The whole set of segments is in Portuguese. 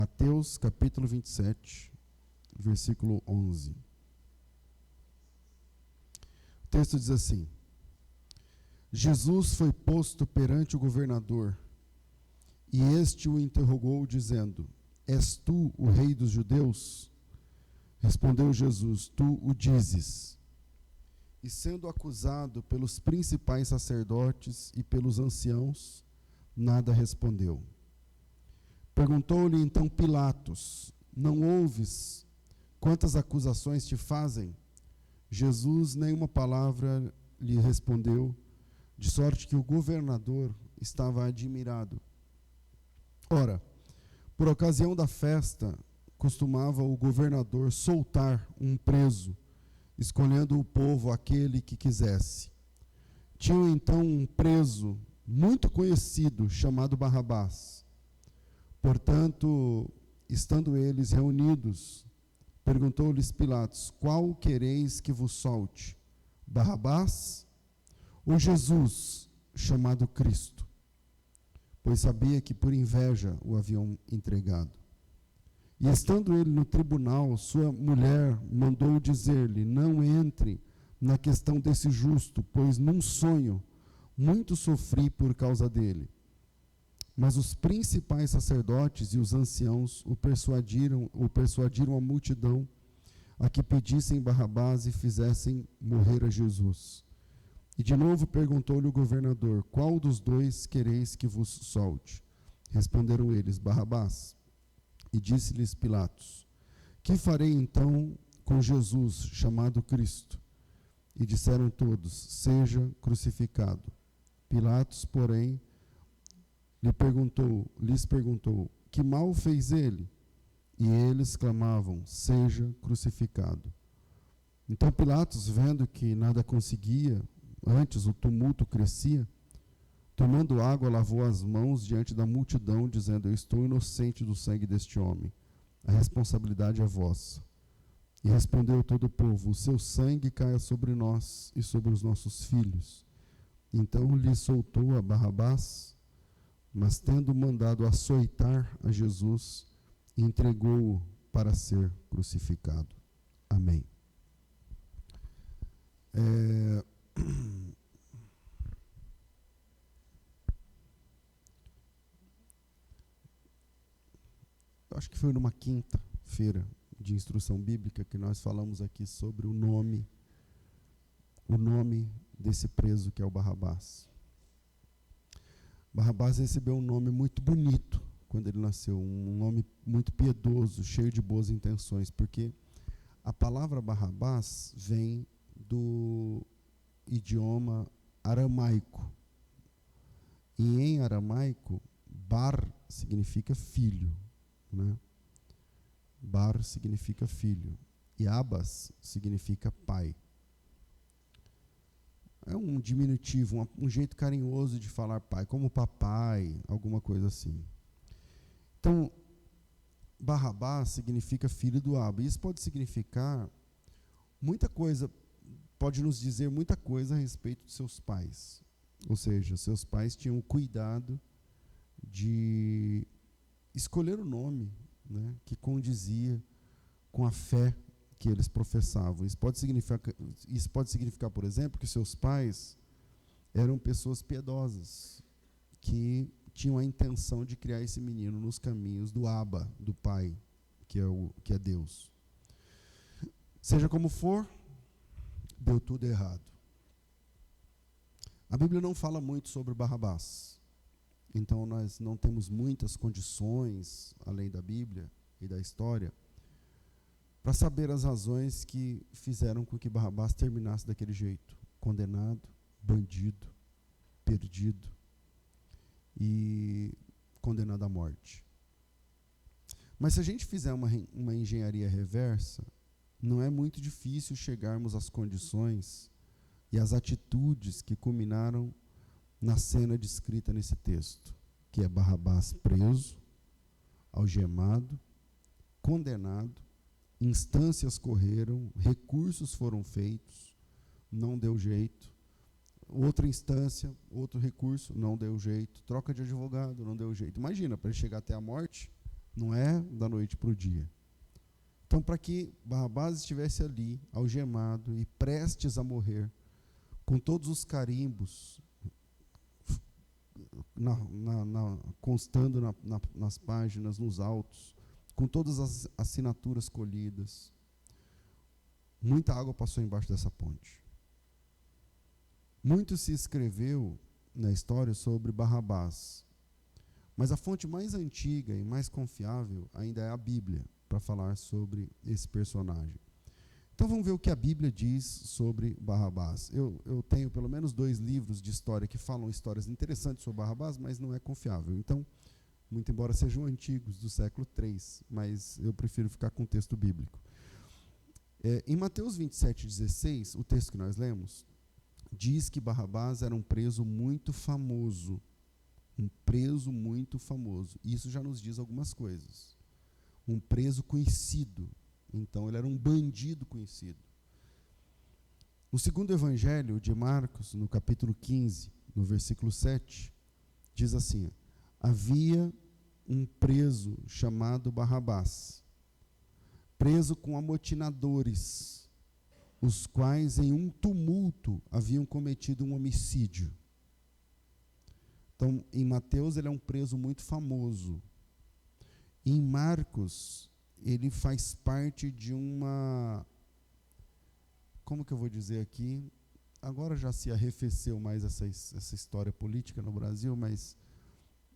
Mateus capítulo 27, versículo 11. O texto diz assim: Jesus foi posto perante o governador, e este o interrogou, dizendo: És tu o rei dos judeus? Respondeu Jesus: Tu o dizes. E sendo acusado pelos principais sacerdotes e pelos anciãos, nada respondeu. Perguntou-lhe então Pilatos: Não ouves quantas acusações te fazem? Jesus nenhuma palavra lhe respondeu, de sorte que o governador estava admirado. Ora, por ocasião da festa, costumava o governador soltar um preso, escolhendo o povo aquele que quisesse. Tinham então um preso muito conhecido, chamado Barrabás. Portanto, estando eles reunidos, perguntou-lhes Pilatos: Qual quereis que vos solte? Barrabás ou Jesus, chamado Cristo? Pois sabia que por inveja o haviam entregado. E estando ele no tribunal, sua mulher mandou dizer-lhe: Não entre na questão desse justo, pois num sonho muito sofri por causa dele. Mas os principais sacerdotes e os anciãos o persuadiram a multidão a que pedissem Barrabás e fizessem morrer a Jesus. E de novo perguntou-lhe o governador: Qual dos dois quereis que vos solte? Responderam eles: Barrabás. E disse-lhes Pilatos: Que farei então com Jesus, chamado Cristo? E disseram todos: Seja crucificado. Pilatos, porém, lhes perguntou: Que mal fez ele? E eles clamavam: Seja crucificado. Então Pilatos, vendo que nada conseguia, antes o tumulto crescia, tomando água, lavou as mãos diante da multidão, dizendo: Eu estou inocente do sangue deste homem. A responsabilidade é vossa. E respondeu todo o povo: O seu sangue caia sobre nós e sobre os nossos filhos. Então lhe soltou a Barrabás, mas tendo mandado açoitar a Jesus, entregou-o para ser crucificado. Amém. Acho que foi numa quinta-feira de instrução bíblica que nós falamos aqui sobre o nome desse preso que é o Barrabás. Barrabás recebeu um nome muito bonito quando ele nasceu, um nome muito piedoso, cheio de boas intenções, porque a palavra Barrabás vem do idioma aramaico. E em aramaico, bar significa filho, né? Bar significa filho. E Abas significa pai. É um diminutivo, um jeito carinhoso de falar pai, como papai, alguma coisa assim. Então, Barrabás significa filho do Abba. Isso pode significar muita coisa, pode nos dizer muita coisa a respeito de seus pais. Ou seja, seus pais tinham o cuidado de escolher o nome, né, que condizia com a fé que eles professavam. Isso pode significar, por exemplo, que seus pais eram pessoas piedosas, que tinham a intenção de criar esse menino nos caminhos do Abba, do Pai, que é Deus. Seja como for, deu tudo errado. A Bíblia não fala muito sobre Barrabás, então nós não temos muitas condições, além da Bíblia e da história, para saber as razões que fizeram com que Barrabás terminasse daquele jeito, condenado, bandido, perdido e condenado à morte. Mas se a gente fizer uma engenharia reversa, não é muito difícil chegarmos às condições e às atitudes que culminaram na cena descrita nesse texto, que é Barrabás preso, algemado, condenado, instâncias correram, recursos foram feitos, não deu jeito. Outra instância, outro recurso, não deu jeito. Troca de advogado, não deu jeito. Imagina, para ele chegar até a morte, Não é da noite para o dia. Então, para que Barrabás estivesse ali, algemado e prestes a morrer, com todos os carimbos constando nas páginas, nos autos, com todas as assinaturas colhidas, muita água passou embaixo dessa ponte. Muito se escreveu na história sobre Barrabás, mas a fonte mais antiga e mais confiável ainda é a Bíblia, para falar sobre esse personagem. Então vamos ver o que a Bíblia diz sobre Barrabás. Eu tenho pelo menos 2 livros de história que falam histórias interessantes sobre Barrabás, mas não é confiável. Então, muito embora sejam antigos, do século III, mas eu prefiro ficar com o texto bíblico. Em Mateus 27,16, o texto que nós lemos, diz que Barrabás era um preso muito famoso. Um preso muito famoso. Isso já nos diz algumas coisas. Um preso conhecido. Então, ele era um bandido conhecido. No segundo evangelho de Marcos, no capítulo 15, no versículo 7, diz assim: havia um preso chamado Barrabás, preso com amotinadores, os quais em um tumulto haviam cometido um homicídio. Então, em Mateus, ele é um preso muito famoso. Em Marcos, ele faz parte de uma... Como que eu vou dizer aqui? Agora já se arrefeceu mais essa história política no Brasil, mas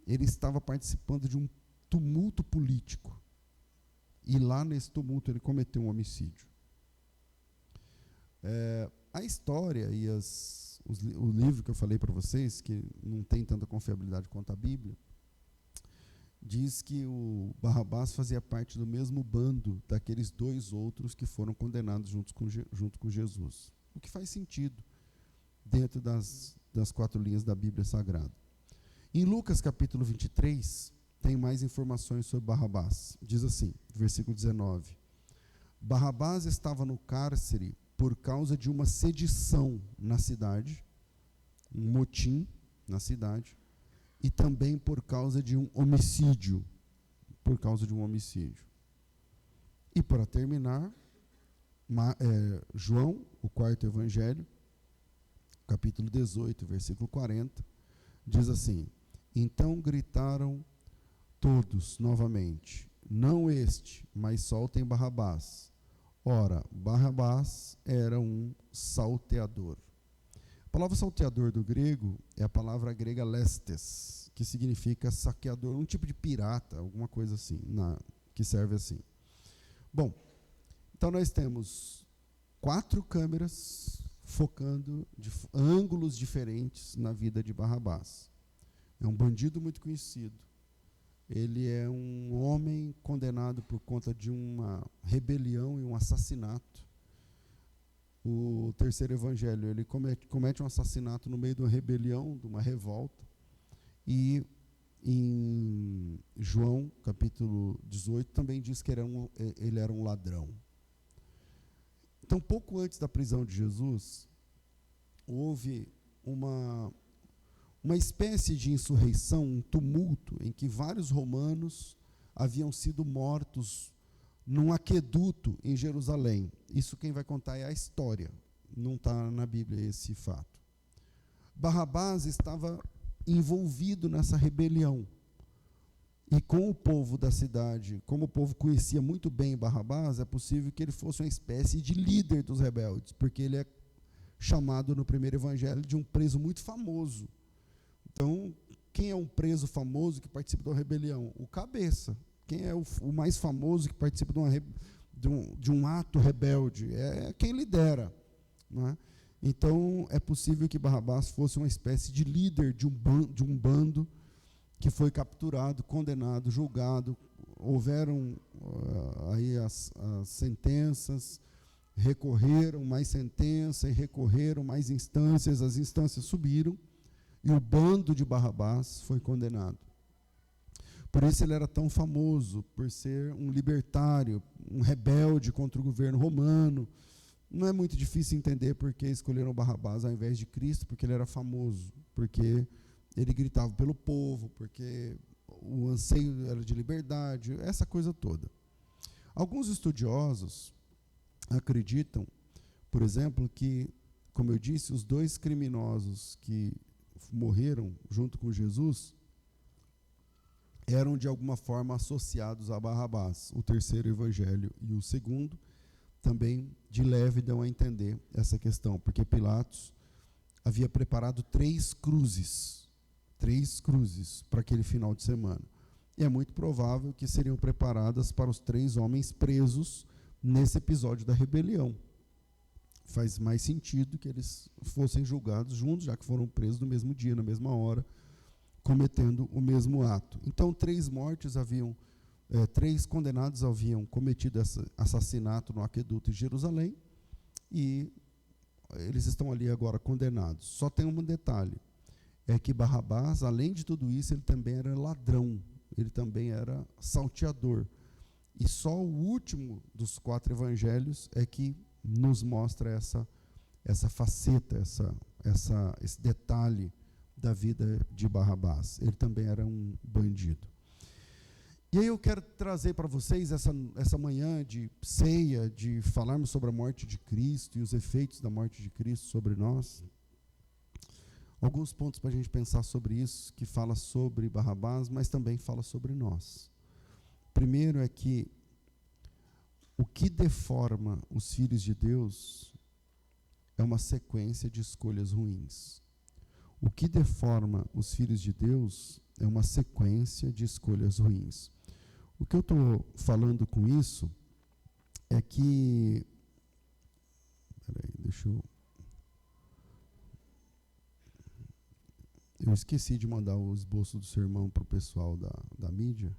ele estava participando de um tumulto político. E lá nesse tumulto ele cometeu um homicídio. A história e o livro que eu falei para vocês, que não tem tanta confiabilidade quanto a Bíblia, diz que o Barrabás fazia parte do mesmo bando daqueles 2 outros que foram condenados junto com Jesus. O que faz sentido dentro das 4 linhas da Bíblia Sagrada. Em Lucas capítulo 23, tem mais informações sobre Barrabás. Diz assim, versículo 19: Barrabás estava no cárcere por causa de uma sedição na cidade, um motim na cidade, e também por causa de um homicídio. E para terminar, João, o 4º evangelho, capítulo 18, versículo 40, diz assim: então gritaram todos novamente: não este, mas soltem Barrabás. Ora, Barrabás era um salteador. A palavra salteador do grego é a palavra grega lestes, que significa saqueador, um tipo de pirata, alguma coisa assim, que serve assim. Bom, então nós temos 4 câmeras focando de ângulos diferentes na vida de Barrabás. É um bandido muito conhecido. Ele é um homem condenado por conta de uma rebelião e um assassinato. O 3º evangelho, ele comete um assassinato no meio de uma rebelião, de uma revolta. E em João, capítulo 18, também diz que ele era um ladrão. Então, pouco antes da prisão de Jesus, houve uma espécie de insurreição, um tumulto, em que vários romanos haviam sido mortos num aqueduto em Jerusalém. Isso quem vai contar é a história, não está na Bíblia esse fato. Barrabás estava envolvido nessa rebelião. E com o povo da cidade, como o povo conhecia muito bem Barrabás, é possível que ele fosse uma espécie de líder dos rebeldes, porque ele é chamado no 1º evangelho de um preso muito famoso. Então, quem é um preso famoso que participa de uma rebelião? O cabeça. Quem é o mais famoso que participa de um ato rebelde? É quem lidera. Não é? Então, é possível que Barrabás fosse uma espécie de líder de um bando que foi capturado, condenado, julgado. Houveram aí as sentenças, recorreram mais sentença e recorreram mais instâncias, as instâncias subiram, e o bando de Barrabás foi condenado. Por isso ele era tão famoso, por ser um libertário, um rebelde contra o governo romano. Não é muito difícil entender por que escolheram Barrabás ao invés de Cristo, porque ele era famoso, porque ele gritava pelo povo, porque o anseio era de liberdade, essa coisa toda. Alguns estudiosos acreditam, por exemplo, que, como eu disse, os 2 criminosos que morreram junto com Jesus eram de alguma forma associados a Barrabás, o terceiro evangelho, e o segundo também de leve dão a entender essa questão, porque Pilatos havia preparado 3 cruzes para aquele final de semana. E é muito provável que seriam preparadas para os 3 homens presos nesse episódio da rebelião. Faz mais sentido que eles fossem julgados juntos, já que foram presos no mesmo dia, na mesma hora, cometendo o mesmo ato. Então, 3 condenados haviam cometido esse assassinato no aqueduto de Jerusalém, e eles estão ali agora condenados. Só tem um detalhe, é que Barrabás, além de tudo isso, ele também era ladrão, ele também era salteador. E só o último dos 4 evangelhos é que nos mostra essa faceta, esse detalhe da vida de Barrabás. Ele também era um bandido. E aí eu quero trazer para vocês essa manhã de ceia, de falarmos sobre a morte de Cristo e os efeitos da morte de Cristo sobre nós. Alguns pontos para a gente pensar sobre isso, que fala sobre Barrabás, mas também fala sobre nós. Primeiro é que o que deforma os filhos de Deus é uma sequência de escolhas ruins. O que deforma os filhos de Deus é uma sequência de escolhas ruins. O que eu estou falando com isso é que... Peraí, deixa eu... Eu esqueci de mandar o esboço do sermão para o pessoal da mídia.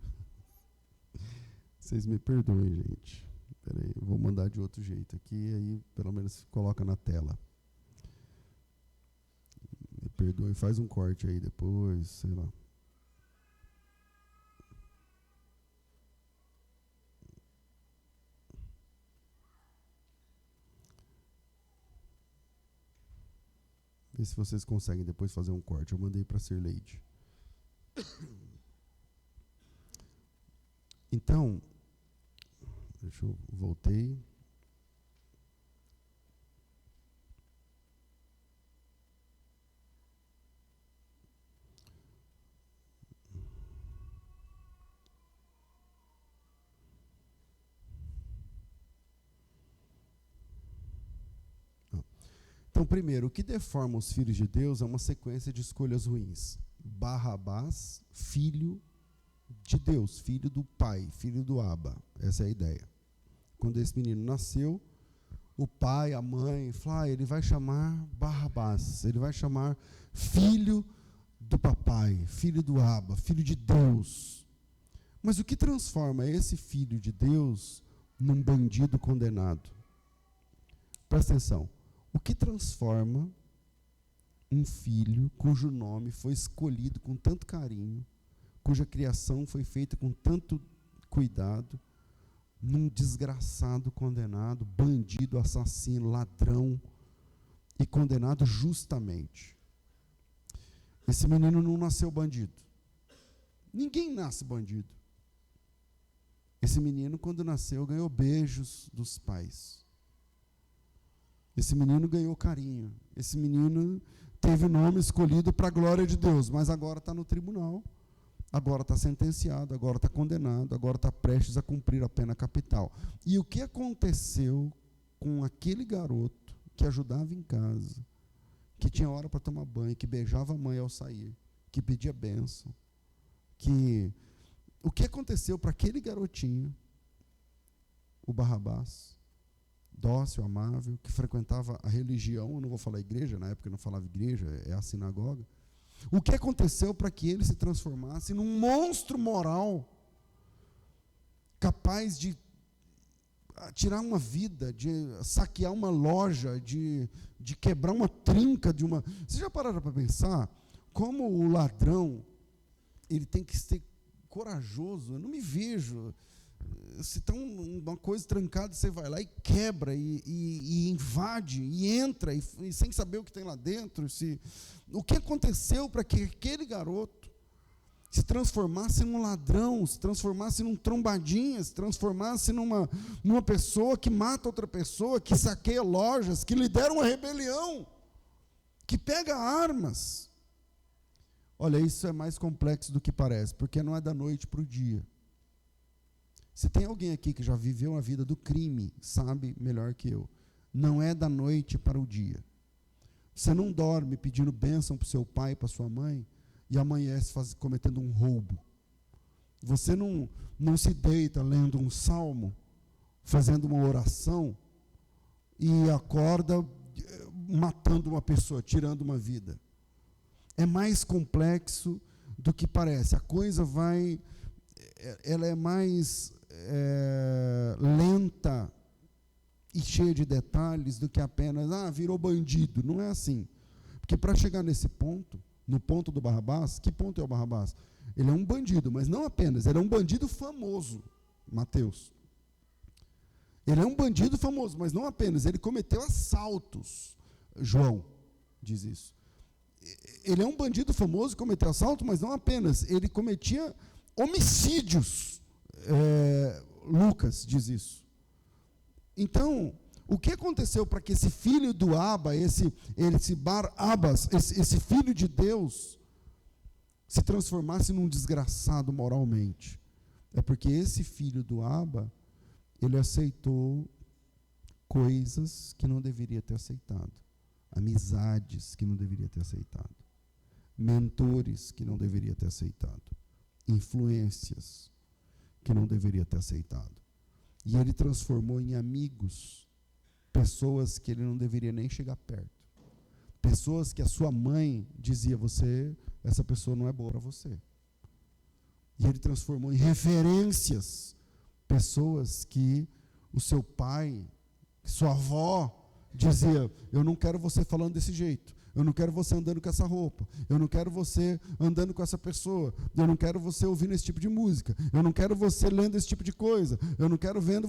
Vocês me perdoem, gente. Peraí, eu vou mandar de outro jeito aqui, aí pelo menos coloca na tela. Me perdoe, faz um corte aí depois, sei lá. Vê se vocês conseguem depois fazer um corte. Eu mandei para a Sirleide. Então, voltei. Então, primeiro, o que deforma os filhos de Deus é uma sequência de escolhas ruins. Barrabás, filho de Deus, filho do Pai, filho do Abba. Essa é a ideia. Quando esse menino nasceu, o pai, a mãe, falaram, ele vai chamar Barrabás, ele vai chamar filho do papai, filho do Abba, filho de Deus. Mas o que transforma esse filho de Deus num bandido condenado? Presta atenção. O que transforma um filho cujo nome foi escolhido com tanto carinho, cuja criação foi feita com tanto cuidado, num desgraçado condenado, bandido, assassino, ladrão, e condenado justamente? Esse menino não nasceu bandido. Ninguém nasce bandido. Esse menino, quando nasceu, ganhou beijos dos pais. Esse menino ganhou carinho. Esse menino teve o nome escolhido para a glória de Deus, mas agora está no tribunal, agora está sentenciado, agora está condenado, agora está prestes a cumprir a pena capital. E o que aconteceu com aquele garoto que ajudava em casa, que tinha hora para tomar banho, que beijava a mãe ao sair, que pedia bênção, o que aconteceu para aquele garotinho, o Barrabás, dócil, amável, que frequentava a religião, eu não vou falar igreja, na época eu não falava igreja, é a sinagoga. O que aconteceu para que ele se transformasse num monstro moral, capaz de tirar uma vida, de saquear uma loja, de quebrar uma trinca de uma... Vocês já pararam para pensar como o ladrão, ele tem que ser corajoso? Eu não me vejo... Se está uma coisa trancada, você vai lá e quebra, e invade, e entra, e sem saber o que tem lá dentro. O que aconteceu para que aquele garoto se transformasse num ladrão, se transformasse num trombadinha, se transformasse numa pessoa que mata outra pessoa, que saqueia lojas, que lidera uma rebelião, que pega armas. Olha, isso é mais complexo do que parece, porque não é da noite para o dia. Se tem alguém aqui que já viveu a vida do crime, sabe melhor que eu. Não é da noite para o dia. Você não dorme pedindo bênção para o seu pai e para sua mãe e amanhece cometendo um roubo. Você não se deita lendo um salmo, fazendo uma oração e acorda matando uma pessoa, tirando uma vida. É mais complexo do que parece. A coisa ela é mais lenta e cheia de detalhes do que apenas, virou bandido. Não é assim. Porque para chegar nesse ponto, no ponto do Barrabás, que ponto é o Barrabás? Ele é um bandido, mas não apenas, ele é um bandido famoso, Mateus. Ele é um bandido famoso, mas não apenas, ele cometeu assaltos, João diz isso. Ele é um bandido famoso, cometeu assalto, mas não apenas, ele cometia homicídios, Lucas diz isso. Então, o que aconteceu para que esse filho do Abba, esse Bar-Abas, esse filho de Deus, se transformasse num desgraçado moralmente? É porque esse filho do Abba, ele aceitou coisas que não deveria ter aceitado, amizades que não deveria ter aceitado, mentores que não deveria ter aceitado, influências que não deveria ter aceitado. E ele transformou em amigos pessoas que ele não deveria nem chegar perto. Pessoas que a sua mãe dizia, essa pessoa não é boa para você. E ele transformou em referências pessoas que o seu pai, sua avó dizia, eu não quero você falando desse jeito, eu não quero você andando com essa roupa, eu não quero você andando com essa pessoa, eu não quero você ouvindo esse tipo de música, eu não quero você lendo esse tipo de coisa, eu não quero vendo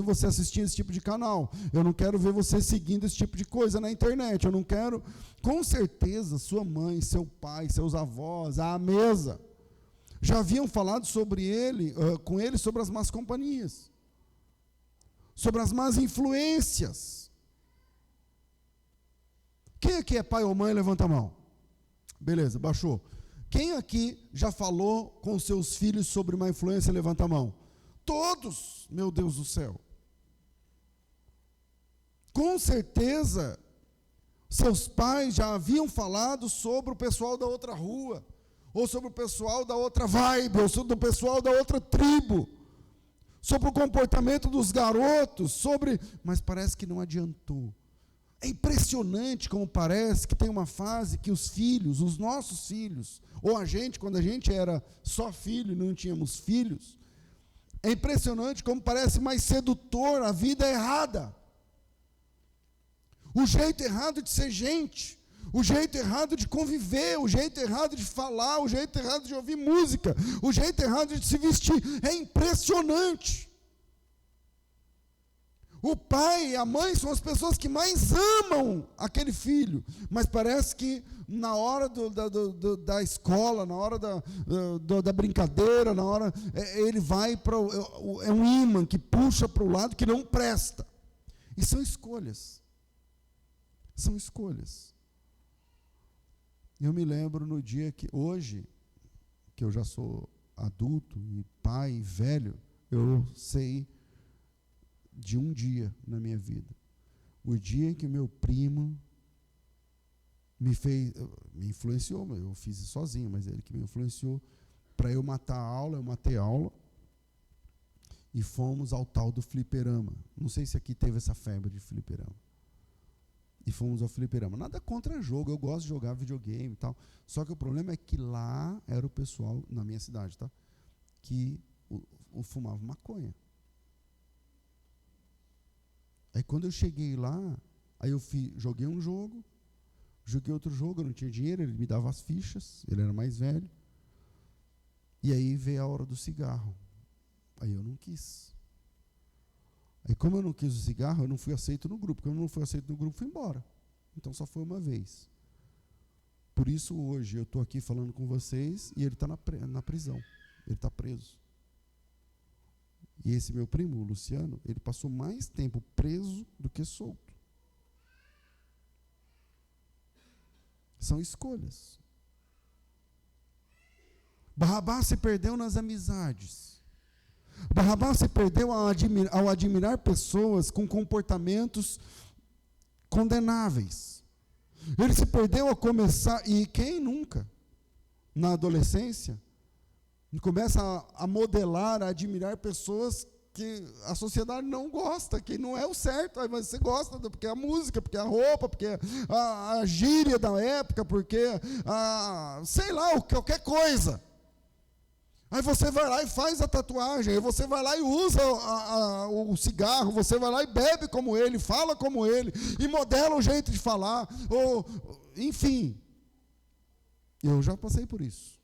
você assistindo esse tipo de canal, eu não quero ver você seguindo esse tipo de coisa na internet, eu não quero. Com certeza, sua mãe, seu pai, seus avós, à mesa, já haviam falado com ele sobre as más companhias, sobre as más influências. Quem aqui é pai ou mãe? Levanta a mão. Beleza, baixou. Quem aqui já falou com seus filhos sobre má influência? Levanta a mão. Todos, meu Deus do céu. Com certeza, seus pais já haviam falado sobre o pessoal da outra rua, ou sobre o pessoal da outra vibe, ou sobre o pessoal da outra tribo, sobre o comportamento dos garotos, mas parece que não adiantou. É impressionante como parece que tem uma fase que os filhos, os nossos filhos, ou a gente, quando a gente era só filho e não tínhamos filhos, é impressionante como parece mais sedutor a vida errada. O jeito errado de ser gente, o jeito errado de conviver, o jeito errado de falar, o jeito errado de ouvir música, o jeito errado de se vestir. É impressionante. O pai e a mãe são as pessoas que mais amam aquele filho, mas parece que na hora da escola, na hora da brincadeira, na hora, ele vai para. É um ímã que puxa para o lado que não presta. E são escolhas. São escolhas. Eu me lembro no dia hoje, que eu já sou adulto e pai e velho, eu sei de um dia na minha vida. O dia em que meu primo me influenciou, eu fiz isso sozinho, mas ele que me influenciou para eu matar a aula, eu matei a aula e fomos ao tal do fliperama. Não sei se aqui teve essa febre de fliperama. E fomos ao fliperama. Nada contra jogo, eu gosto de jogar videogame e tal. Só que o problema é que lá era o pessoal, na minha cidade, tá? Que fumava maconha. Aí quando eu cheguei lá, aí eu joguei um jogo, joguei outro jogo, eu não tinha dinheiro, ele me dava as fichas, ele era mais velho. E aí veio a hora do cigarro. Aí eu não quis. Aí como eu não quis o cigarro, eu não fui aceito no grupo. Como eu não fui aceito no grupo, fui embora. Então só foi uma vez. Por isso hoje eu estou aqui falando com vocês e ele está na prisão, ele está preso. E esse meu primo, o Luciano, ele passou mais tempo preso do que solto. São escolhas. Barrabás se perdeu nas amizades. Barrabás se perdeu ao admirar pessoas com comportamentos condenáveis. Ele se perdeu ao começar, e quem nunca, na adolescência, começa a modelar, a admirar pessoas que a sociedade não gosta, que não é o certo, aí você gosta porque é a música, porque é a roupa, porque a gíria da época, porque sei lá, qualquer coisa. Aí você vai lá e faz a tatuagem, aí você vai lá e usa o cigarro, você vai lá e bebe como ele, fala como ele, e modela o jeito de falar, enfim. Eu já passei por isso.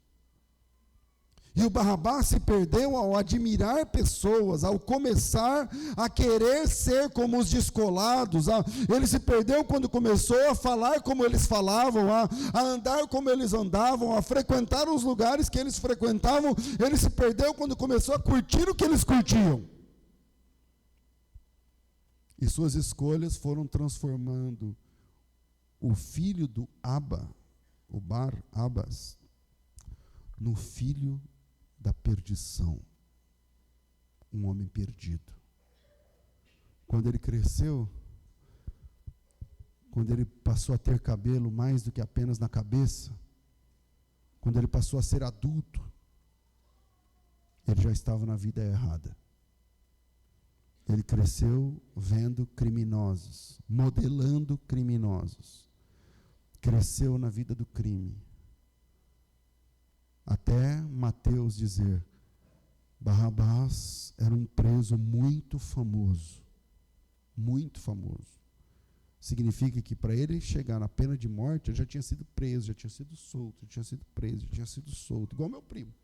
E o Barrabás se perdeu ao admirar pessoas, ao começar a querer ser como os descolados. Ele se perdeu quando começou a falar como eles falavam, a andar como eles andavam, a frequentar os lugares que eles frequentavam. Ele se perdeu quando começou a curtir o que eles curtiam. E suas escolhas foram transformando o filho do Abba, o Bar-Abas, no filho da perdição, um homem perdido. Quando ele cresceu, quando ele passou a ter cabelo mais do que apenas na cabeça, quando ele passou a ser adulto, ele já estava na vida errada. Ele cresceu vendo criminosos, modelando criminosos. Cresceu na vida do crime. Até Mateus dizer, Barrabás era um preso muito famoso. Muito famoso. Significa que para ele chegar na pena de morte, ele já tinha sido preso, já tinha sido solto, já tinha sido preso, já tinha sido solto, igual meu primo.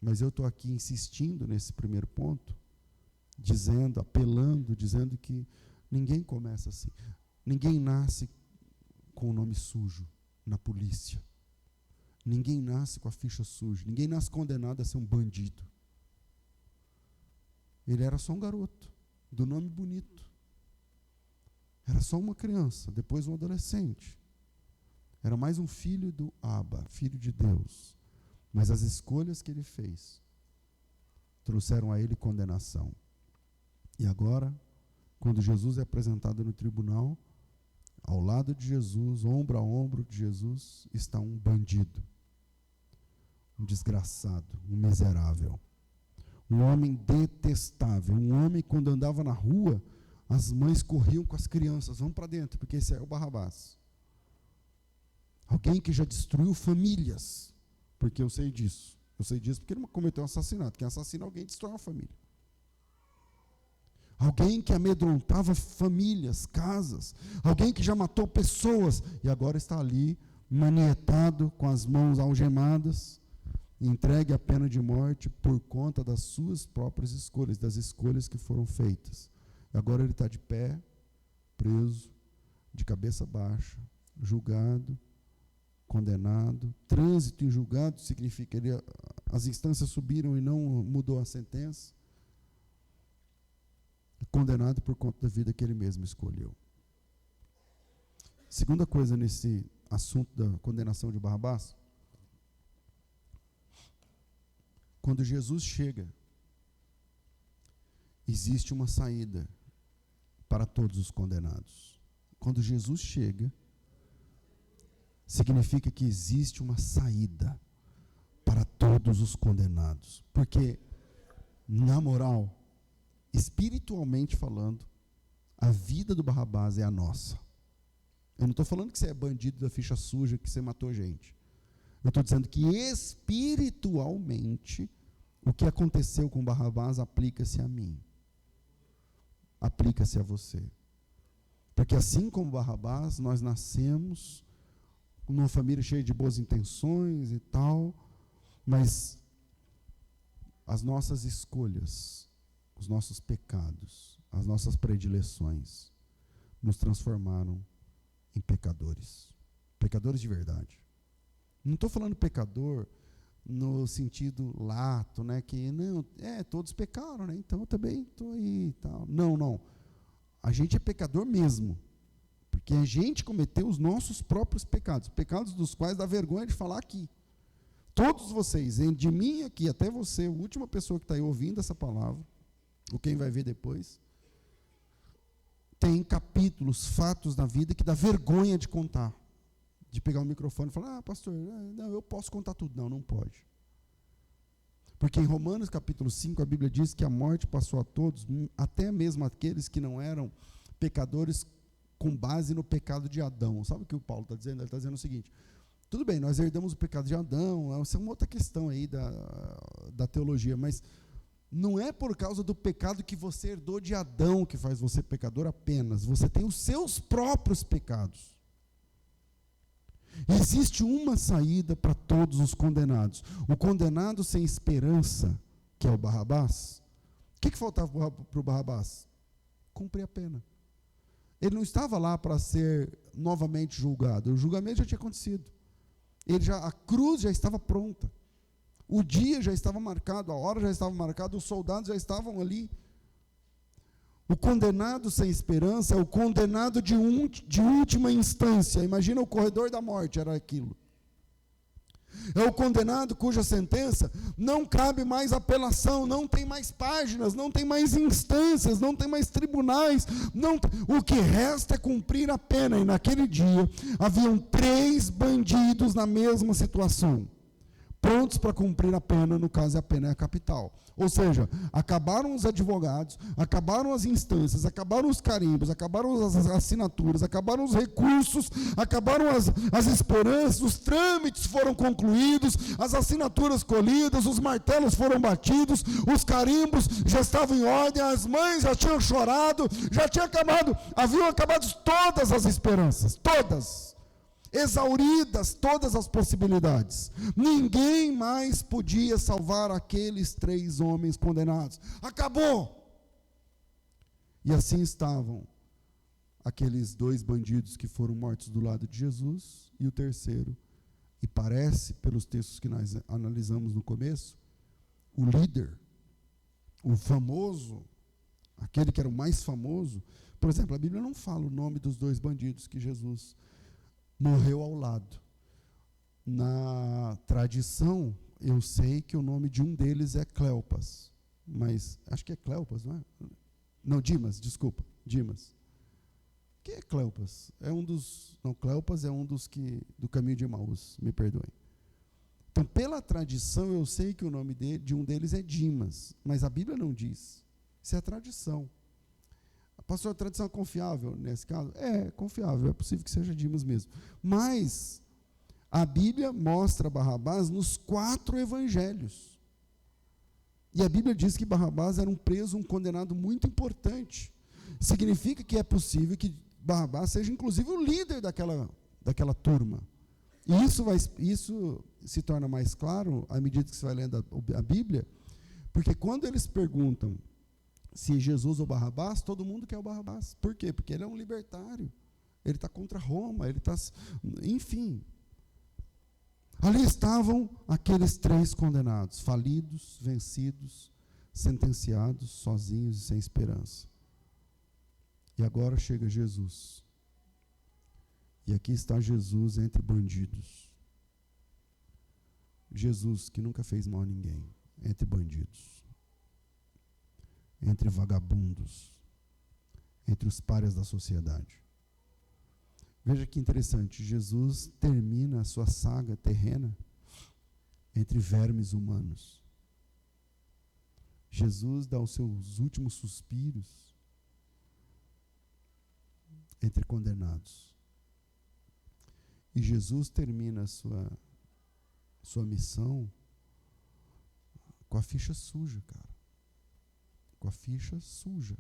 Mas eu estou aqui insistindo nesse primeiro ponto, dizendo, apelando, dizendo que ninguém começa assim. Ninguém nasce com o nome sujo na polícia. Ninguém nasce com a ficha suja. Ninguém nasce condenado a ser um bandido. Ele era só um garoto, do nome bonito. Era só uma criança, depois um adolescente. Era mais um filho do Abba, filho de Deus. Mas as escolhas que ele fez trouxeram a ele condenação. E agora, quando Jesus é apresentado no tribunal, ao lado de Jesus, ombro a ombro de Jesus, está um bandido, um desgraçado, um miserável, um homem detestável, um homem que quando andava na rua, as mães corriam com as crianças, vamos para dentro, porque esse é o Barrabás. Alguém que já destruiu famílias, porque eu sei disso porque ele cometeu um assassinato, quem assassina alguém destrói uma família. Alguém que amedrontava famílias, casas. Alguém que já matou pessoas e agora está ali, manietado, com as mãos algemadas, entregue à pena de morte por conta das suas próprias escolhas, das escolhas que foram feitas. Agora ele está de pé, preso, de cabeça baixa, julgado, condenado. Trânsito em julgado significa que as instâncias subiram e não mudou a sentença. Condenado por conta da vida que ele mesmo escolheu. Segunda coisa nesse assunto da condenação de Barrabás, quando Jesus chega, existe uma saída para todos os condenados. Quando Jesus chega, significa que existe uma saída para todos os condenados. Porque, na moral, espiritualmente falando, a vida do Barrabás é a nossa. Eu não estou falando que você é bandido da ficha suja, que você matou gente. Eu estou dizendo que espiritualmente, o que aconteceu com Barrabás aplica-se a mim. Aplica-se a você. Porque assim como Barrabás, nós nascemos numa família cheia de boas intenções e tal, mas as nossas escolhas, os nossos pecados, as nossas predileções, nos transformaram em pecadores. Pecadores de verdade. Não estou falando pecador no sentido lato, né? Que não, todos pecaram, né? Então eu também estou aí e tal. Não. A gente é pecador mesmo. Porque a gente cometeu os nossos próprios pecados. Pecados dos quais dá vergonha de falar aqui. Todos vocês, de mim aqui até você, a última pessoa que está aí ouvindo essa palavra, ou quem vai ver depois, tem capítulos, fatos na vida que dá vergonha de contar. De pegar o microfone e falar, pastor, não, eu posso contar tudo. Não pode. Porque em Romanos capítulo 5, a Bíblia diz que a morte passou a todos, até mesmo aqueles que não eram pecadores com base no pecado de Adão. Sabe o que o Paulo está dizendo? Ele está dizendo o seguinte, tudo bem, nós herdamos o pecado de Adão, essa é uma outra questão aí da teologia, mas não é por causa do pecado que você herdou de Adão que faz você pecador apenas, você tem os seus próprios pecados. Existe uma saída para todos os condenados. O condenado sem esperança, que é o Barrabás, o que faltava para o Barrabás? Cumprir a pena. Ele não estava lá para ser novamente julgado, o julgamento já tinha acontecido. A cruz já estava pronta, o dia já estava marcado, a hora já estava marcada, os soldados já estavam ali. O condenado sem esperança é o condenado de última instância. Imagina o corredor da morte, era aquilo. É o condenado cuja sentença não cabe mais apelação, não tem mais páginas, não tem mais instâncias, não tem mais tribunais. O que resta é cumprir a pena. E naquele dia haviam 3 bandidos na mesma situação, prontos para cumprir a pena, no caso a pena é a capital. Ou seja, acabaram os advogados, acabaram as instâncias, acabaram os carimbos, acabaram as assinaturas, acabaram os recursos, acabaram as esperanças, os trâmites foram concluídos, as assinaturas colhidas, os martelos foram batidos, os carimbos já estavam em ordem, as mães já tinham chorado, já tinha acabado, haviam acabado todas as esperanças, todas. Exauridas todas as possibilidades. Ninguém mais podia salvar aqueles 3 homens condenados. Acabou! E assim estavam aqueles 2 bandidos que foram mortos do lado de Jesus, e o terceiro, e parece, pelos textos que nós analisamos no começo, o líder, o famoso, aquele que era o mais famoso. Por exemplo, a Bíblia não fala o nome dos 2 bandidos que Jesus morreu ao lado. Na tradição, eu sei que o nome de um deles é Cleopas, mas acho que é Cleopas, não é? Não, Dimas, desculpa, Dimas. Quem é Cleopas? Cleopas é um dos do caminho de Emaús, me perdoem. Então, pela tradição, eu sei que o nome de um deles é Dimas, mas a Bíblia não diz. Isso é a tradição. Pastor, a tradição é confiável nesse caso? É confiável, é possível que seja Dimas mesmo. Mas a Bíblia mostra Barrabás nos 4 evangelhos. E a Bíblia diz que Barrabás era um preso, um condenado muito importante. Significa que é possível que Barrabás seja inclusive o líder daquela turma. E isso se torna mais claro à medida que você vai lendo a Bíblia, porque quando eles perguntam se Jesus ou Barrabás, todo mundo quer o Barrabás. Por quê? Porque ele é um libertário. Ele está contra Roma, enfim. Ali estavam aqueles 3 condenados, falidos, vencidos, sentenciados, sozinhos e sem esperança. E agora chega Jesus. E aqui está Jesus entre bandidos. Jesus que nunca fez mal a ninguém, entre bandidos, entre vagabundos, entre os párias da sociedade. Veja que interessante, Jesus termina a sua saga terrena entre vermes humanos. Jesus dá os seus últimos suspiros entre condenados. E Jesus termina a sua missão com a ficha suja, cara. Com a ficha suja.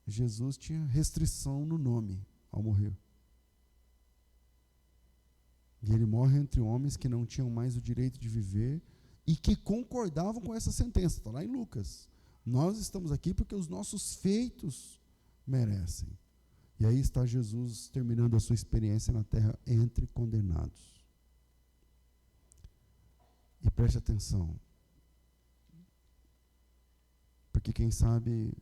Jesus tinha restrição no nome ao morrer. E ele morre entre homens que não tinham mais o direito de viver e que concordavam com essa sentença. Está lá em Lucas. Nós estamos aqui porque os nossos feitos merecem. E aí está Jesus terminando a sua experiência na terra entre condenados. E preste atenção, porque quem sabe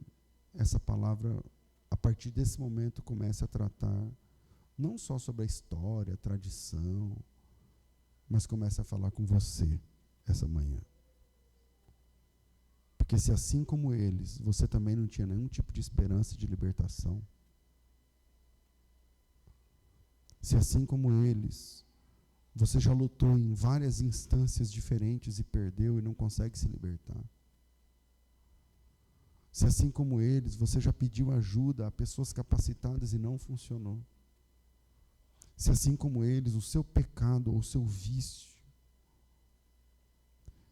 essa palavra, a partir desse momento, começa a tratar não só sobre a história, a tradição, mas começa a falar com você essa manhã. Porque se assim como eles, você também não tinha nenhum tipo de esperança de libertação, se assim como eles, você já lutou em várias instâncias diferentes e perdeu e não consegue se libertar, se assim como eles, você já pediu ajuda a pessoas capacitadas e não funcionou, se assim como eles, o seu pecado ou o seu vício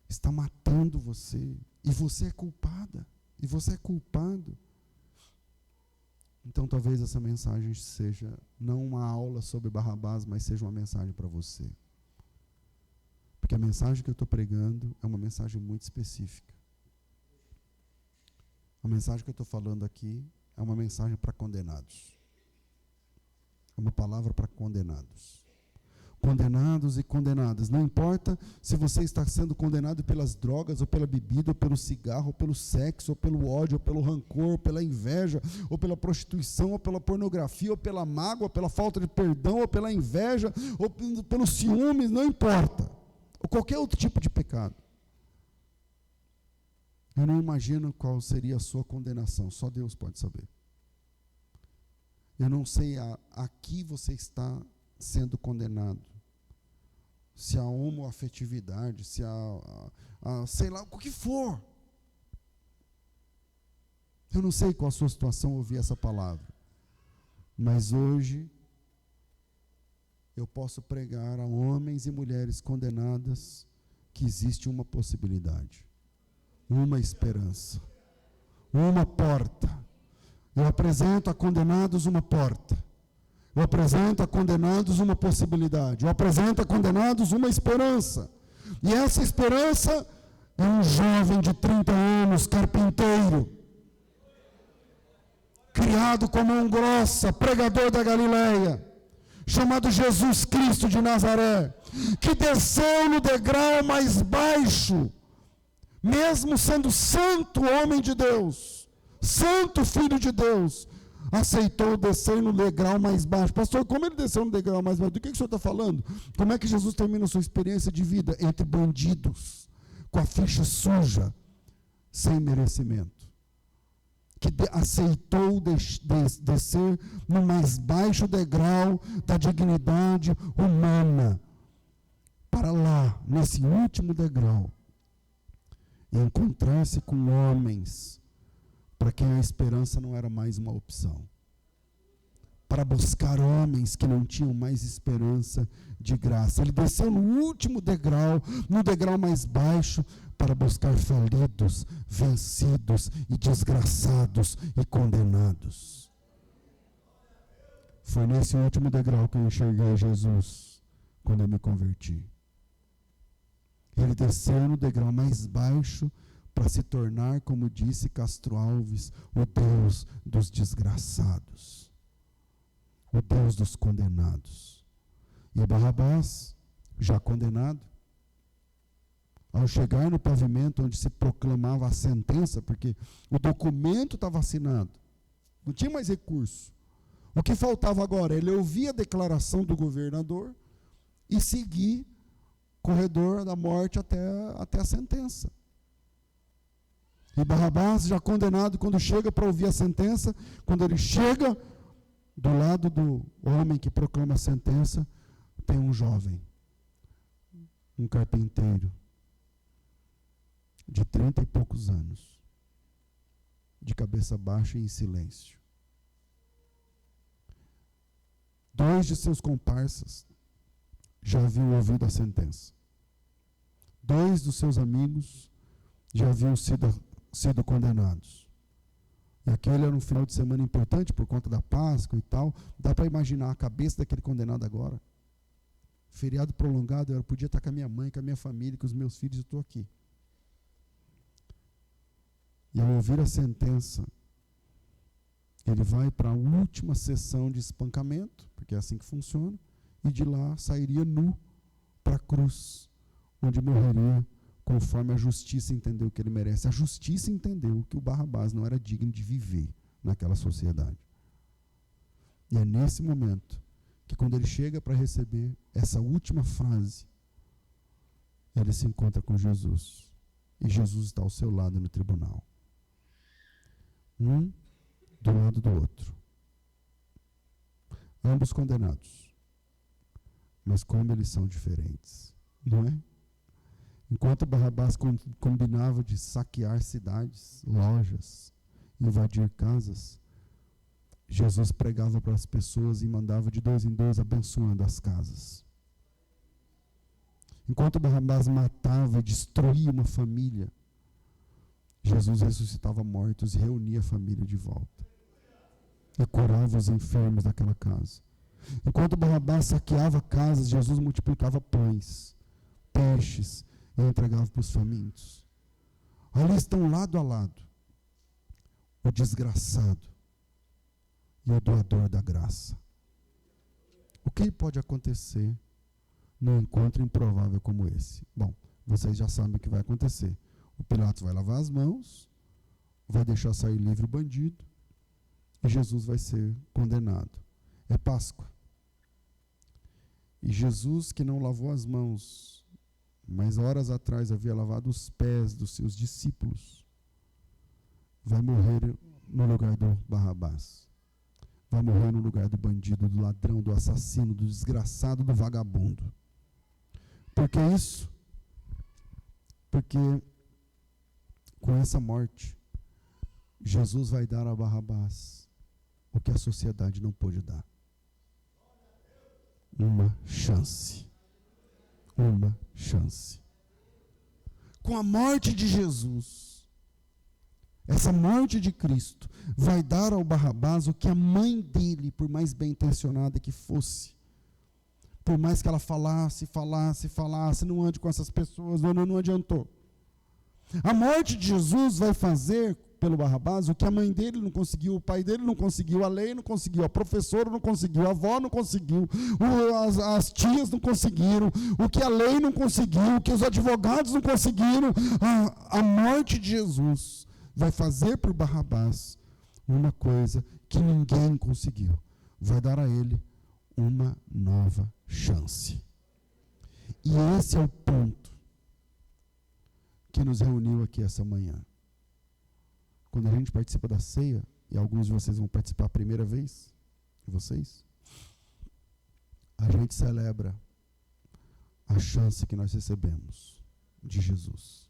está matando você, e você é culpada, e você é culpado, então talvez essa mensagem seja não uma aula sobre Barrabás, mas seja uma mensagem para você. Porque a mensagem que eu estou pregando é uma mensagem muito específica. A mensagem que eu estou falando aqui é uma mensagem para condenados. É uma palavra para condenados. Condenados e condenadas. Não importa se você está sendo condenado pelas drogas, ou pela bebida, ou pelo cigarro, ou pelo sexo, ou pelo ódio, ou pelo rancor, ou pela inveja, ou pela prostituição, ou pela pornografia, ou pela mágoa, ou pela falta de perdão, ou pela inveja, ou pelos ciúmes, não importa. Ou qualquer outro tipo de pecado. Eu não imagino qual seria a sua condenação, só Deus pode saber. Eu não sei a que você está sendo condenado. Se a homoafetividade, se sei lá, o que for. Eu não sei qual a sua situação ouvir essa palavra. Mas hoje, eu posso pregar a homens e mulheres condenadas que existe uma possibilidade, uma esperança, uma porta. Eu apresento a condenados uma porta. Eu apresento a condenados uma possibilidade. Eu apresento a condenados uma esperança. E essa esperança é um jovem de 30 anos, carpinteiro, criado com mão grossa, pregador da Galileia, chamado Jesus Cristo de Nazaré, que desceu no degrau mais baixo, mesmo sendo santo homem de Deus, santo filho de Deus, aceitou descer no degrau mais baixo. Pastor, como ele desceu no degrau mais baixo? Do que o senhor está falando? Como é que Jesus termina a sua experiência de vida? Entre bandidos, com a ficha suja, sem merecimento. Que aceitou descer no mais baixo degrau da dignidade humana, para lá, nesse último degrau, e encontrar-se com homens para quem a esperança não era mais uma opção, para buscar homens que não tinham mais esperança de graça. Ele desceu no último degrau, no degrau mais baixo, para buscar falidos, vencidos e desgraçados e condenados. Foi nesse último degrau que eu enxerguei Jesus quando eu me converti. Ele desceu no degrau mais baixo para se tornar, como disse Castro Alves, o Deus dos desgraçados, o Deus dos condenados. E Barrabás, já condenado, ao chegar no pavimento onde se proclamava a sentença, porque o documento estava assinado, não tinha mais recurso. O que faltava agora? Ele ouvir a declaração do governador e seguir o corredor da morte até a sentença. E Barrabás, já condenado, quando chega para ouvir a sentença, quando ele chega do lado do homem que proclama a sentença, tem um jovem, um carpinteiro, de 30 e poucos anos, de cabeça baixa e em silêncio. 2 de seus comparsas já haviam ouvido a sentença. 2 dos seus amigos já haviam sido condenados. E aquele era um final de semana importante por conta da Páscoa e tal. Dá para imaginar a cabeça daquele condenado agora. Feriado prolongado, eu podia estar com a minha mãe, com a minha família, com os meus filhos, eu estou aqui. E ao ouvir a sentença, Ele vai para a última sessão de espancamento, porque é assim que funciona, e de lá sairia nu para a cruz, onde morreria conforme a justiça entendeu que ele merece. A justiça entendeu que o Barrabás não era digno de viver naquela sociedade. E é nesse momento que, quando ele chega para receber essa última fase, ele se encontra com Jesus. E Jesus está ao seu lado no tribunal. Um do lado do outro. Ambos condenados. Mas como eles são diferentes, não é? Enquanto Barrabás combinava de saquear cidades, lojas, invadir casas, Jesus pregava para as pessoas e mandava de 2 em 2 abençoando as casas. Enquanto Barrabás matava e destruía uma família, Jesus ressuscitava mortos e reunia a família de volta. E curava os enfermos daquela casa. Enquanto Barrabás saqueava casas, Jesus multiplicava pães, peixes e entregava para os famintos. Ali estão lado a lado o desgraçado e o doador da graça. O que pode acontecer num encontro improvável como esse? Bom, vocês já sabem o que vai acontecer. O Pilatos vai lavar as mãos, vai deixar sair livre o bandido, e Jesus vai ser condenado. É Páscoa. E Jesus, que não lavou as mãos, mas horas atrás havia lavado os pés dos seus discípulos, vai morrer no lugar do Barrabás. Vai morrer no lugar do bandido, do ladrão, do assassino, do desgraçado, do vagabundo. Por que isso? Porque com essa morte, Jesus vai dar a Barrabás o que a sociedade não pôde dar. Uma chance. Uma chance. Com a morte de Jesus, essa morte de Cristo vai dar ao Barrabás o que a mãe dele, por mais bem intencionada que fosse, por mais que ela falasse, não ande com essas pessoas, não adiantou. A morte de Jesus vai fazer pelo Barrabás o que a mãe dele não conseguiu, o pai dele não conseguiu, a lei não conseguiu, a professora não conseguiu, a avó não conseguiu, as tias não conseguiram, o que a lei não conseguiu, o que os advogados não conseguiram. A morte de Jesus vai fazer por Barrabás uma coisa que ninguém conseguiu. Vai dar a ele uma nova chance. E esse é o ponto que nos reuniu aqui essa manhã. Quando a gente participa da ceia, e alguns de vocês vão participar a primeira vez, a gente celebra a chance que nós recebemos de Jesus.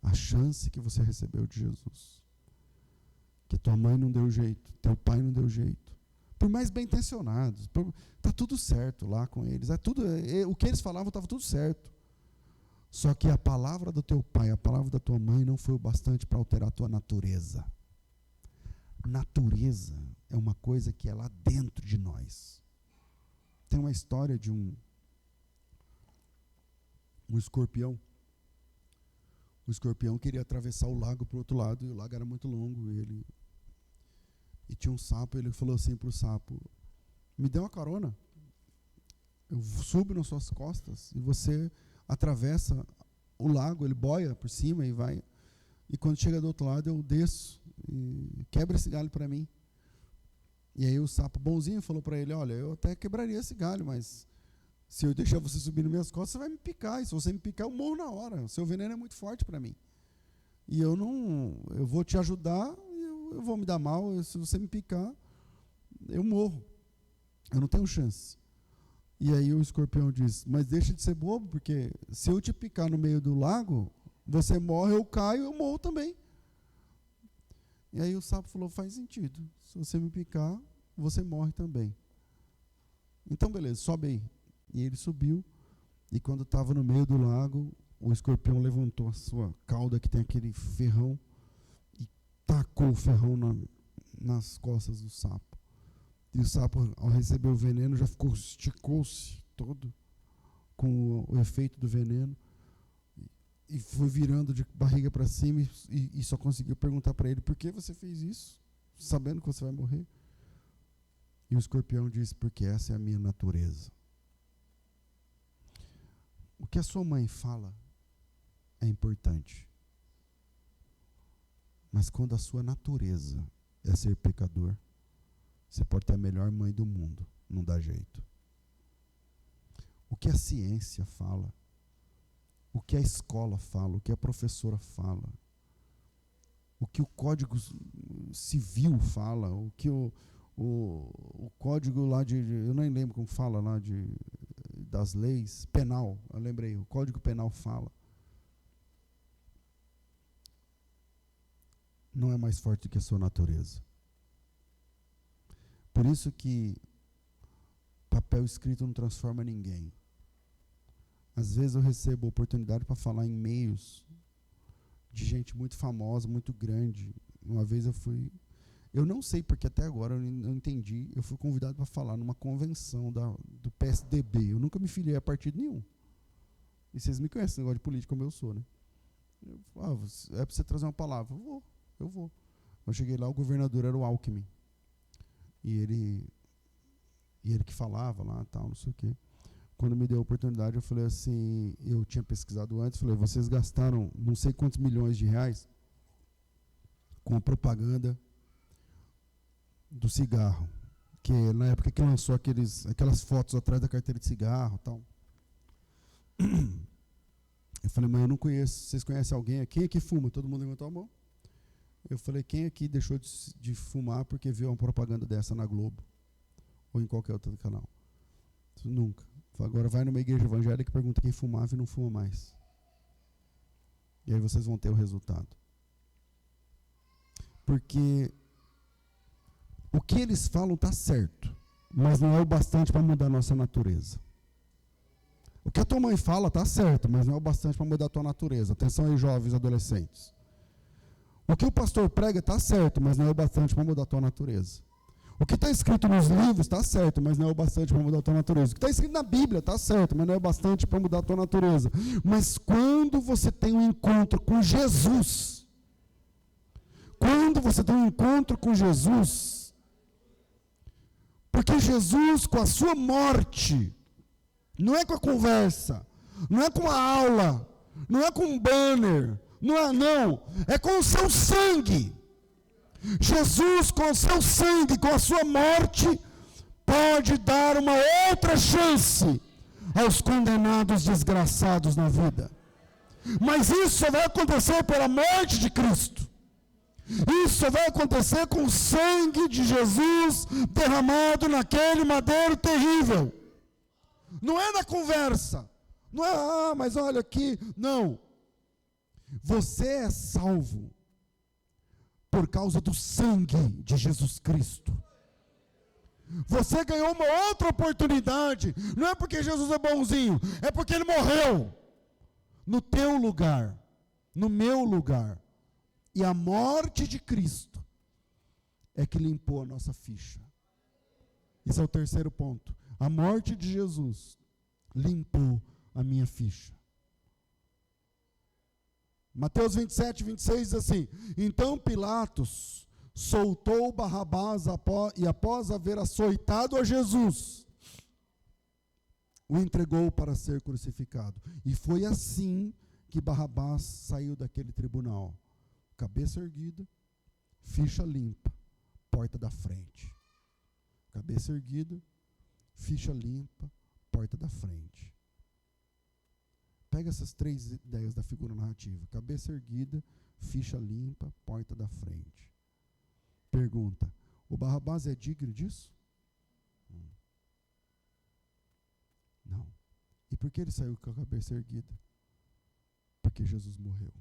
A chance que você recebeu de Jesus. Que tua mãe não deu jeito, teu pai não deu jeito. Por mais bem intencionados, está tudo certo lá com eles. O que eles falavam estava tudo certo. Só que a palavra do teu pai, a palavra da tua mãe não foi o bastante para alterar a tua natureza. Natureza é uma coisa que é lá dentro de nós. Tem uma história de um escorpião. O escorpião queria atravessar o lago para o outro lado, e o lago era muito longo. E tinha um sapo, ele falou assim para o sapo: me dê uma carona. Eu subo nas suas costas e você atravessa o lago, ele boia por cima e vai. E quando chega do outro lado, eu desço e quebra esse galho para mim. E aí o sapo bonzinho falou para ele: olha, eu até quebraria esse galho, mas se eu deixar você subir nas minhas costas, você vai me picar. E se você me picar, eu morro na hora. O seu veneno é muito forte para mim. E eu vou te ajudar, eu vou me dar mal. Se você me picar, eu morro. Eu não tenho chance. E aí o escorpião diz: mas deixa de ser bobo, porque se eu te picar no meio do lago, você morre, eu caio, eu morro também. E aí o sapo falou: faz sentido. Se você me picar, você morre também. Então beleza, sobe aí. E ele subiu, e quando estava no meio do lago, o escorpião levantou a sua cauda, que tem aquele ferrão, e tacou o ferrão nas costas do sapo. E o sapo, ao receber o veneno, já esticou-se todo com o efeito do veneno e foi virando de barriga para cima e só conseguiu perguntar para ele: por que você fez isso? sabendo que você vai morrer. E o escorpião disse, porque essa é a minha natureza. O que a sua mãe fala é importante. Mas quando a sua natureza é ser pecador, você pode ter a melhor mãe do mundo, não dá jeito. O que a ciência fala, o que a escola fala, o que a professora fala, o que o Código Civil fala, o que o código lá eu nem lembro como fala lá das leis, penal, eu lembrei, o Código Penal fala. Não é mais forte do que a sua natureza. Por isso que papel escrito não transforma ninguém. Às vezes eu recebo oportunidade para falar em meios de gente muito famosa, muito grande. Uma vez eu não sei porque até agora eu não entendi, eu fui convidado para falar numa convenção do PSDB. Eu nunca me filiei a partido nenhum. E vocês me conhecem, esse negócio de política como eu sou, né? É para você trazer uma palavra. Eu vou. Eu cheguei lá, o governador era o Alckmin. E ele que falava lá, tal, não sei o quê. Quando me deu a oportunidade, eu falei assim, eu tinha pesquisado antes, falei, vocês gastaram não sei quantos milhões de reais com a propaganda do cigarro, que na época que lançou aquelas fotos atrás da carteira de cigarro e tal. Eu falei, mas eu não conheço, vocês conhecem alguém aqui que fuma? Todo mundo levantou a mão. Eu falei, quem aqui deixou de fumar porque viu uma propaganda dessa na Globo? Ou em qualquer outro canal? Nunca. Agora vai numa igreja evangélica e pergunta quem fumava e não fuma mais. E aí vocês vão ter o resultado. Porque o que eles falam está certo, mas não é o bastante para mudar a nossa natureza. O que a tua mãe fala está certo, mas não é o bastante para mudar a tua natureza. Atenção aí, jovens, adolescentes. O que o pastor prega está certo, mas não é o bastante para mudar a tua natureza. O que está escrito nos livros está certo, mas não é o bastante para mudar a tua natureza. O que está escrito na Bíblia está certo, mas não é o bastante para mudar a tua natureza. Mas quando você tem um encontro com Jesus, porque Jesus, com a sua morte, não é com a conversa, não é com a aula, não é com um banner, não, é com o seu sangue. Jesus, com o seu sangue, com a sua morte, pode dar uma outra chance aos condenados desgraçados na vida. Mas isso só vai acontecer pela morte de Cristo. Isso só vai acontecer com o sangue de Jesus derramado naquele madeiro terrível. Não é na conversa. Não é, mas olha aqui. Não. Você é salvo por causa do sangue de Jesus Cristo. Você ganhou uma outra oportunidade. Não é porque Jesus é bonzinho, é porque Ele morreu no teu lugar, no meu lugar. E a morte de Cristo é que limpou a nossa ficha. Esse é o terceiro ponto. A morte de Jesus limpou a minha ficha. Mateus 27, 26 diz assim: então Pilatos soltou Barrabás e após haver açoitado a Jesus, o entregou para ser crucificado. E foi assim que Barrabás saiu daquele tribunal. Cabeça erguida, ficha limpa, porta da frente. Cabeça erguida, ficha limpa, porta da frente. Pega essas três ideias da figura narrativa. Cabeça erguida, ficha limpa, porta da frente. Pergunta: o Barrabás é digno disso? Não. E por que ele saiu com a cabeça erguida? Porque Jesus morreu.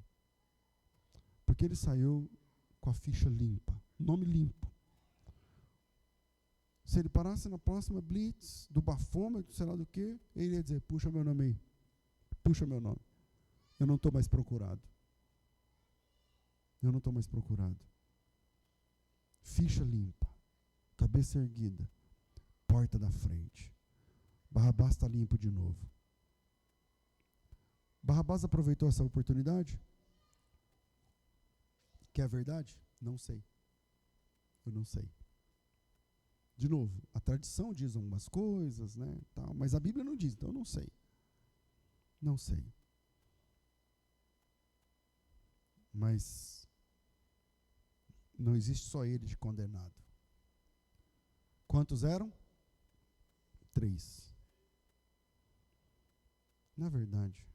Porque ele saiu com a ficha limpa, nome limpo. Se ele parasse na próxima blitz, do bafômetro, sei lá do que, ele ia dizer: puxa meu nome aí. Puxa meu nome. Eu não estou mais procurado. Eu não estou mais procurado. Ficha limpa, cabeça erguida, porta da frente. Barrabás está limpo de novo. Barrabás aproveitou essa oportunidade? Que é a verdade? Não sei. Eu não sei. De novo, a tradição diz algumas coisas, né, tal, mas a Bíblia não diz, então eu não sei. Não sei. Mas não existe só ele de condenado. Quantos eram? 3. Na verdade,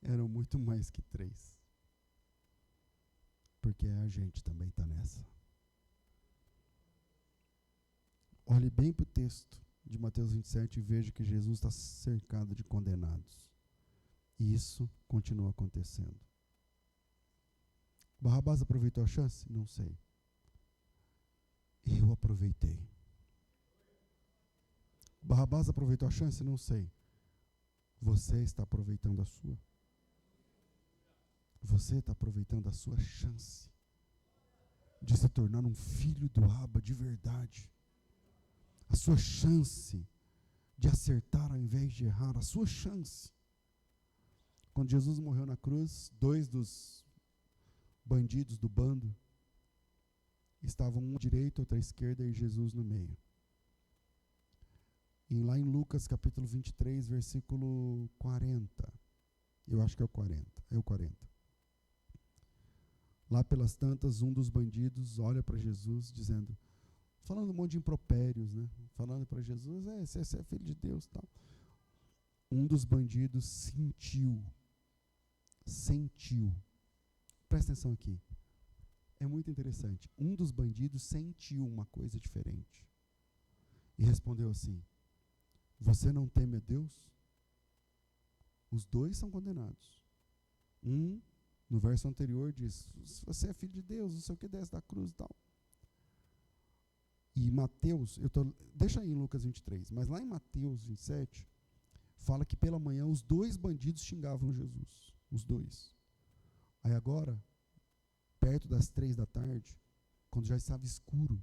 eram muito mais que 3. Porque a gente também está nessa. Olhe bem para o texto de Mateus 27 e veja que Jesus está cercado de condenados. E isso continua acontecendo. Barrabás aproveitou a chance? Não sei. Eu aproveitei. Barrabás aproveitou a chance? Não sei. Você está aproveitando a sua? Você está aproveitando a sua chance de se tornar um filho do Abba de verdade. A sua chance de acertar ao invés de errar. A sua chance. Quando Jesus morreu na cruz, 2 dos bandidos do bando estavam um à direita, outro à esquerda e Jesus no meio. E lá em Lucas capítulo 23, versículo 40. Eu acho que é o 40. É o 40. Lá pelas tantas, um dos bandidos olha para Jesus dizendo, falando um monte de impropérios, né? Falando para Jesus, você é filho de Deus, tal. Um dos bandidos sentiu. Presta atenção aqui. É muito interessante. Um dos bandidos sentiu uma coisa diferente. E respondeu assim, você não teme a Deus? Os 2 são condenados. Um, no verso anterior, diz, se você é filho de Deus, não sei o que, desce da cruz e tal. E Mateus, deixa aí em Lucas 23, mas lá em Mateus 27, fala que pela manhã os 2 bandidos xingavam Jesus. Os 2. Aí agora, perto das 3 da tarde, quando já estava escuro,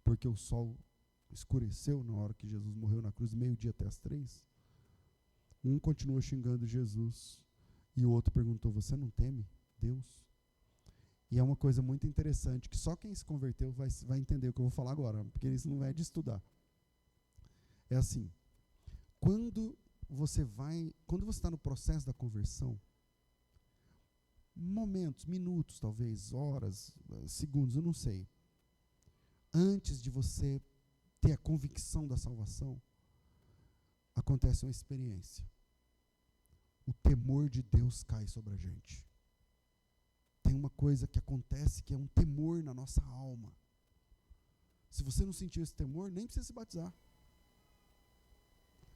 porque o sol escureceu na hora que Jesus morreu na cruz, meio-dia até as 3, um continua xingando Jesus e o outro perguntou, você não teme Deus? E é uma coisa muito interessante, que só quem se converteu vai entender o que eu vou falar agora, porque isso não é de estudar. É assim, quando você está no processo da conversão, momentos, minutos talvez, horas, segundos, eu não sei, antes de você ter a convicção da salvação, acontece uma experiência. O temor de Deus cai sobre a gente. Tem uma coisa que acontece que é um temor na nossa alma. Se você não sentiu esse temor, nem precisa se batizar.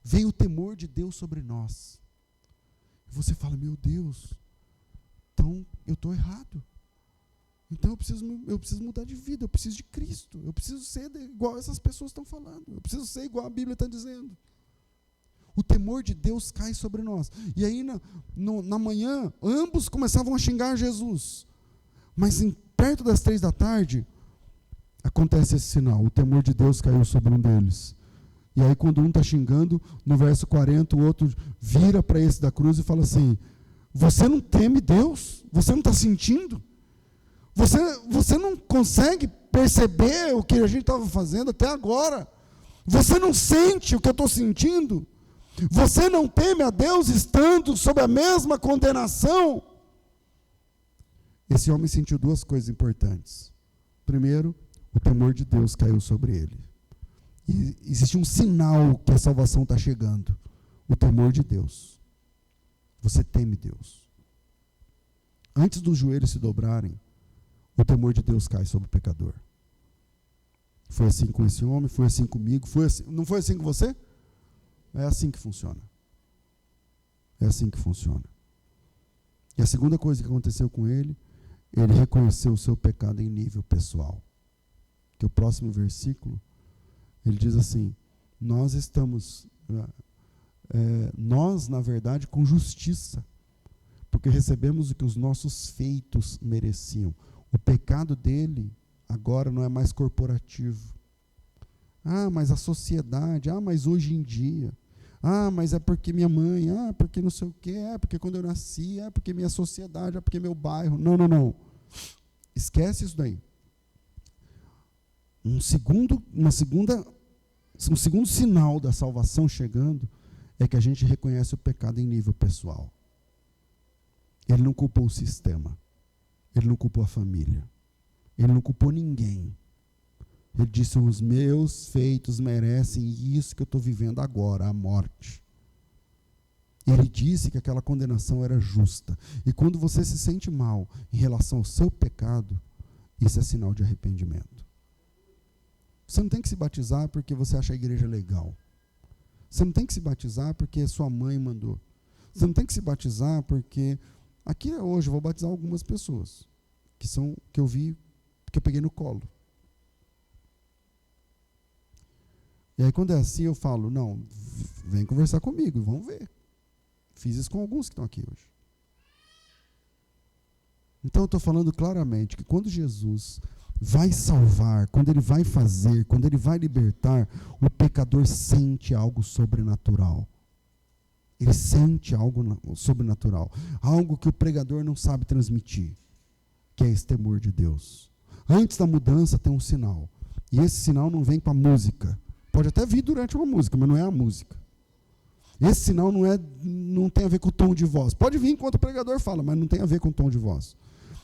Vem o temor de Deus sobre nós. E você fala, meu Deus, então eu estou errado. Então eu preciso mudar de vida, eu preciso de Cristo. Eu preciso ser igual essas pessoas estão falando. Eu preciso ser igual a Bíblia está dizendo. O temor de Deus cai sobre nós. E aí, na manhã, ambos começavam a xingar Jesus. Mas perto das 3 da tarde, acontece esse sinal. O temor de Deus caiu sobre um deles. E aí, quando um está xingando, no verso 40, o outro vira para esse da cruz e fala assim, você não teme Deus? Você não está sentindo? Você não consegue perceber o que a gente estava fazendo até agora? Você não sente o que eu estou sentindo? Você não teme a Deus estando sob a mesma condenação? Esse homem sentiu 2 coisas importantes. Primeiro, o temor de Deus caiu sobre ele. E existe um sinal que a salvação está chegando. O temor de Deus. Você teme Deus. Antes dos joelhos se dobrarem, o temor de Deus cai sobre o pecador. Foi assim com esse homem, foi assim comigo, não foi assim com você? É assim que funciona. É assim que funciona. E a segunda coisa que aconteceu com ele, ele reconheceu o seu pecado em nível pessoal. Que o próximo versículo, ele diz assim, nós estamos, na verdade, com justiça, porque recebemos o que os nossos feitos mereciam. O pecado dele agora não é mais corporativo. Mas a sociedade, mas hoje em dia, mas é porque minha mãe, porque não sei o quê, porque quando eu nasci, porque minha sociedade, porque meu bairro. Não. Esquece isso daí. Um segundo sinal da salvação chegando é que a gente reconhece o pecado em nível pessoal. Ele não culpou o sistema. Ele não culpou a família. Ele não culpou ninguém. Ele disse, os meus feitos merecem isso que eu estou vivendo agora, a morte. Ele disse que aquela condenação era justa. E quando você se sente mal em relação ao seu pecado, isso é sinal de arrependimento. Você não tem que se batizar porque você acha a igreja legal. Você não tem que se batizar porque sua mãe mandou. Você não tem que se batizar porque... Aqui hoje eu vou batizar algumas pessoas que eu vi, que eu peguei no colo. E aí quando é assim eu falo, não, vem conversar comigo, vamos ver. Fiz isso com alguns que estão aqui hoje. Então eu estou falando claramente que quando Jesus vai salvar, quando Ele vai fazer, quando Ele vai libertar, o pecador sente algo sobrenatural. Ele sente algo sobrenatural. Algo que o pregador não sabe transmitir, que é esse temor de Deus. Antes da mudança tem um sinal. E esse sinal não vem com a música. Pode até vir durante uma música, mas não é a música. Esse sinal não tem a ver com o tom de voz. Pode vir enquanto o pregador fala, mas não tem a ver com o tom de voz.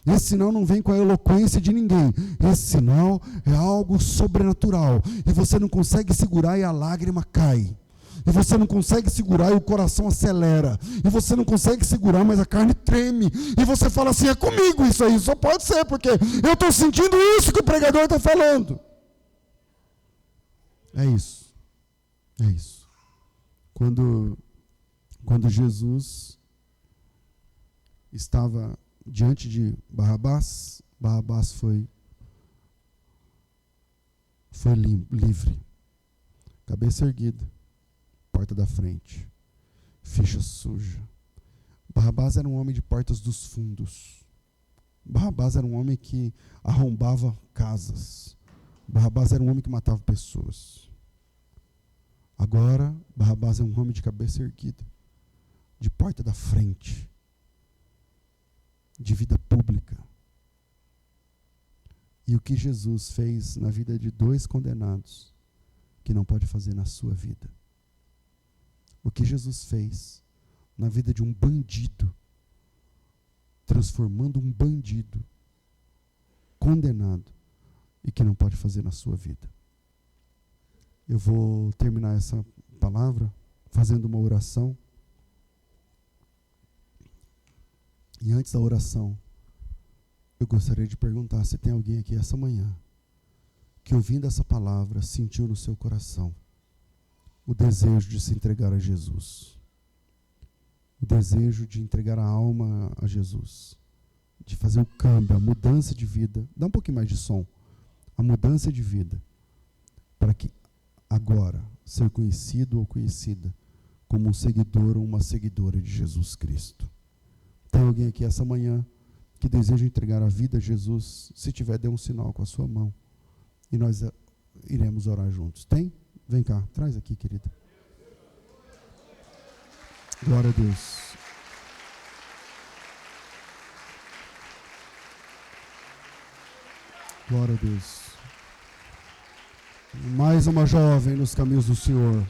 Esse sinal não vem com a eloquência de ninguém. Esse sinal é algo sobrenatural. E você não consegue segurar e a lágrima cai. E você não consegue segurar e o coração acelera. E você não consegue segurar, mas a carne treme. E você fala assim, é comigo isso aí. Só pode ser, porque eu estou sentindo isso que o pregador está falando. É isso. É isso. Quando Jesus estava diante de Barrabás, Barrabás foi livre. Cabeça erguida. Porta da frente. Ficha suja. Barrabás era um homem de portas dos fundos. Barrabás era um homem que arrombava casas. Barrabás era um homem que matava pessoas. Agora, Barrabás é um homem de cabeça erguida, de porta da frente, de vida pública. E o que Jesus fez na vida de dois condenados, que não pode fazer na sua vida. O que Jesus fez na vida de um bandido, transformando um bandido condenado, e que não pode fazer na sua vida. Eu vou terminar essa palavra fazendo uma oração. E antes da oração, eu gostaria de perguntar se tem alguém aqui essa manhã que, ouvindo essa palavra, sentiu no seu coração o desejo de se entregar a Jesus. O desejo de entregar a alma a Jesus. De fazer o câmbio, a mudança de vida. Dá um pouquinho mais de som. A mudança de vida. Para que agora ser conhecido ou conhecida como um seguidor ou uma seguidora de Jesus Cristo. Tem alguém aqui essa manhã que deseja entregar a vida a Jesus? Se tiver, dê um sinal com a sua mão. E nós iremos orar juntos. Tem? Vem cá, traz aqui, querida. Glória a Deus. Glória a Deus. Mais uma jovem nos caminhos do Senhor.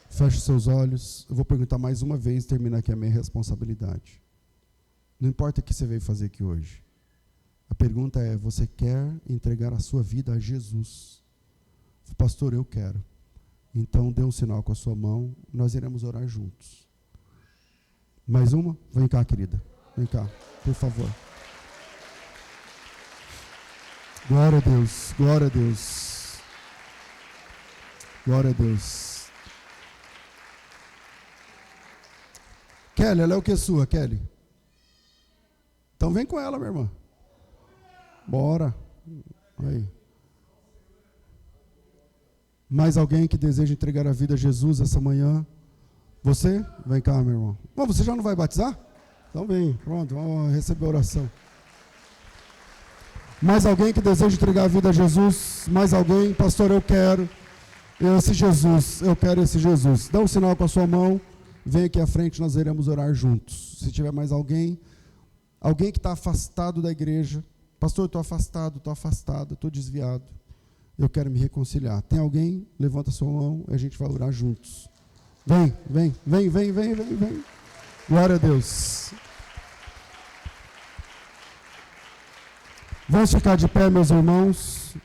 Feche os seus olhos. Eu vou perguntar mais uma vez, terminar aqui a minha responsabilidade. Não importa o que você veio fazer aqui hoje. A pergunta é, você quer entregar a sua vida a Jesus? Pastor, eu quero. Então dê um sinal com a sua mão, nós iremos orar juntos. Mais uma? Vem cá, querida. Vem cá, por favor. Glória a Deus, glória a Deus. Glória a Deus. Kelly, ela é o que sua, Kelly? Então vem com ela, minha irmã. Bora. Aí. Mais alguém que deseja entregar a vida a Jesus essa manhã? Você? Vem cá, meu irmão. Bom, você já não vai batizar? Então vem, pronto, vamos receber a oração. Mais alguém que deseja entregar a vida a Jesus? Mais alguém? Pastor, eu quero esse Jesus, eu quero esse Jesus. Dá um sinal com a sua mão, vem aqui à frente, nós iremos orar juntos. Se tiver mais alguém que está afastado da igreja, Pastor, estou afastado, estou afastada, estou desviado. Eu quero me reconciliar. Tem alguém? Levanta a sua mão e a gente vai orar juntos. Vem. Glória a Deus. Vamos ficar de pé, meus irmãos.